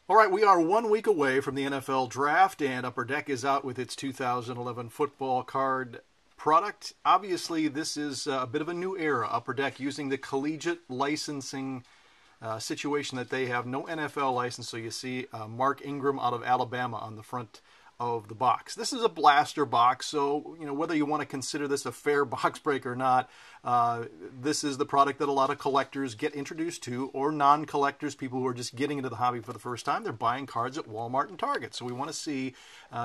All right, we are 1 week away from the NFL draft, and Upper Deck is out with its 2011 football card product. Obviously, this is a bit of a new era. Upper Deck using the collegiate licensing situation that they have. No NFL license, so you see Mark Ingram out of Alabama on the front of the box. This is a blaster box, so whether you want to consider this a fair box break or not, this is the product that a lot of collectors get introduced to, or non-collectors, people who are just getting into the hobby for the first time. They're buying cards at Walmart and Target, so we want to see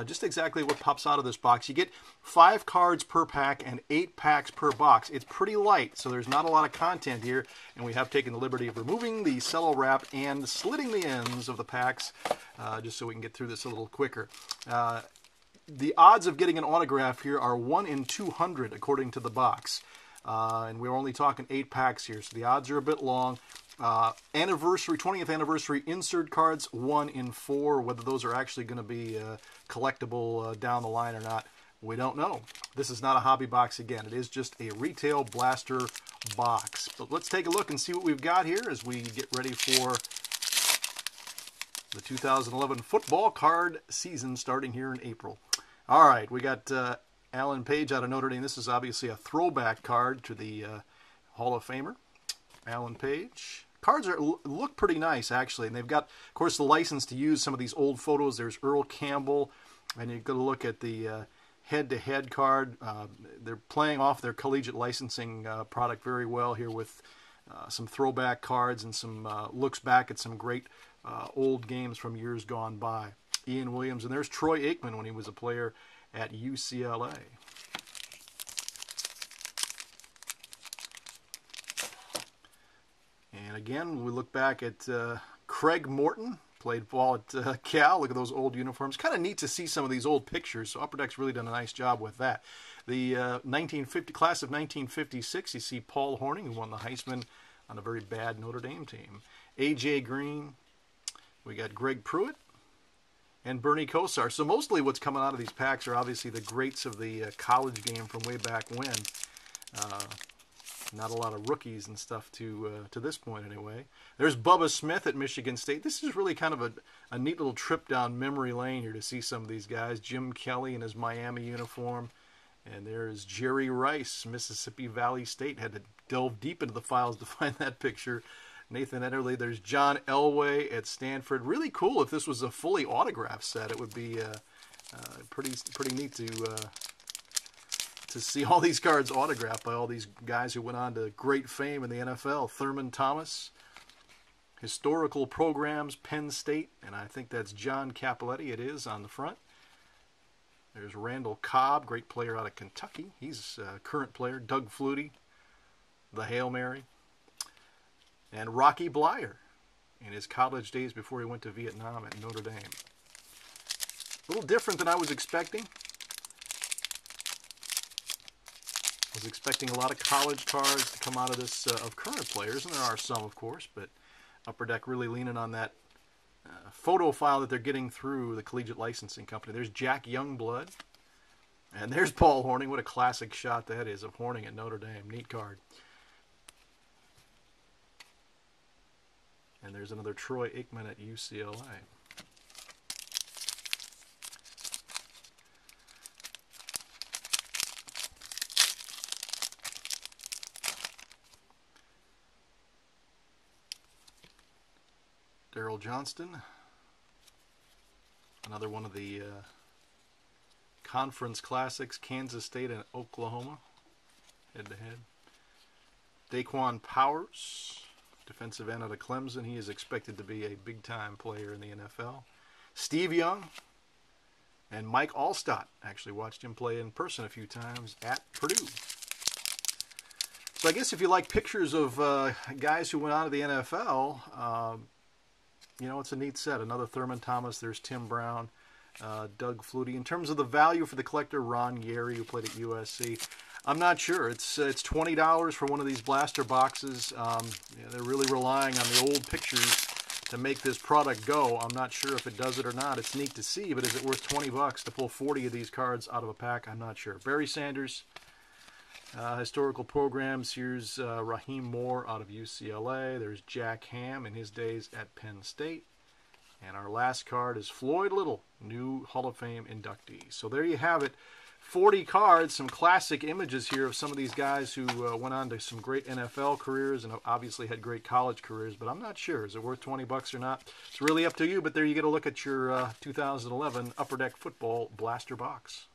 just exactly what pops out of this box. You get 5 cards per pack and 8 packs per box. It's pretty light, so there's not a lot of content here, and we have taken the liberty of removing the cello wrap and slitting the ends of the packs just so we can get through this a little quicker. The odds of getting an autograph here are 1 in 200 according to the box. And we're only talking 8 packs here, so the odds are a bit long. 20th anniversary insert cards, 1 in 4. Whether those are actually going to be collectible down the line or not, we don't know. This is not a hobby box again. It is just a retail blaster box. But let's take a look and see what we've got here as we get ready for the 2011 football card season starting here in April. All right, we got Alan Page out of Notre Dame. This is obviously a throwback card to the Hall of Famer, Alan Page. Cards look pretty nice, actually, and they've got, of course, the license to use some of these old photos. There's Earl Campbell, and you've got to look at the head-to-head card. They're playing off their collegiate licensing product very well here with some throwback cards and some looks back at some great old games from years gone by. Ian Williams, and there's Troy Aikman when he was a player at UCLA. And again, we look back at Craig Morton, played ball at Cal. Look at those old uniforms. Kind of neat to see some of these old pictures, so Upper Deck's really done a nice job with that. The class of 1956, you see Paul Hornung, who won the Heisman on a very bad Notre Dame team. A.J. Green. We got Greg Pruitt and Bernie Kosar. So mostly what's coming out of these packs are obviously the greats of the college game from way back when. Not a lot of rookies and stuff to this point anyway. There's Bubba Smith at Michigan State. This is really kind of a neat little trip down memory lane here to see some of these guys. Jim Kelly in his Miami uniform. And there's Jerry Rice, Mississippi Valley State. Had to delve deep into the files to find that picture. Nathan Ederle. There's John Elway at Stanford. Really cool if this was a fully autographed set. It would be pretty neat to see all these cards autographed by all these guys who went on to great fame in the NFL. Thurman Thomas, historical programs, Penn State, and I think that's John Capoletti. It is on the front. There's Randall Cobb, great player out of Kentucky. He's a current player. Doug Flutie, the Hail Mary. And Rocky Bleier in his college days before he went to Vietnam at Notre Dame. A little different than I was expecting. I was expecting a lot of college cards to come out of this of current players, and there are some, of course, but Upper Deck really leaning on that photo file that they're getting through the collegiate licensing company. There's Jack Youngblood, and there's Paul Hornung. What a classic shot that is of Hornung at Notre Dame. Neat card. And there's another Troy Aikman at UCLA. Daryl Johnston. Another one of the conference classics, Kansas State and Oklahoma, head-to-head. Daquan Powers, defensive end out of Clemson. He is expected to be a big-time player in the NFL. Steve Young and Mike Allstott. Actually watched him play in person a few times at Purdue. So I guess if you like pictures of guys who went on to the NFL, it's a neat set. Another Thurman Thomas. There's Tim Brown, Doug Flutie. In terms of the value for the collector, Ron Gary, who played at USC. I'm not sure. It's $20 for one of these blaster boxes. They're really relying on the old pictures to make this product go. I'm not sure if it does it or not. It's neat to see, but is it worth $20 to pull 40 of these cards out of a pack? I'm not sure. Barry Sanders, historical programs. Here's Raheem Moore out of UCLA. There's Jack Ham in his days at Penn State. And our last card is Floyd Little, new Hall of Fame inductee. So there you have it. 40 cards, some classic images here of some of these guys who went on to some great NFL careers and obviously had great college careers, but I'm not sure. Is it worth 20 bucks or not? It's really up to you, but there you get a look at your 2011 Upper Deck Football Blaster Box.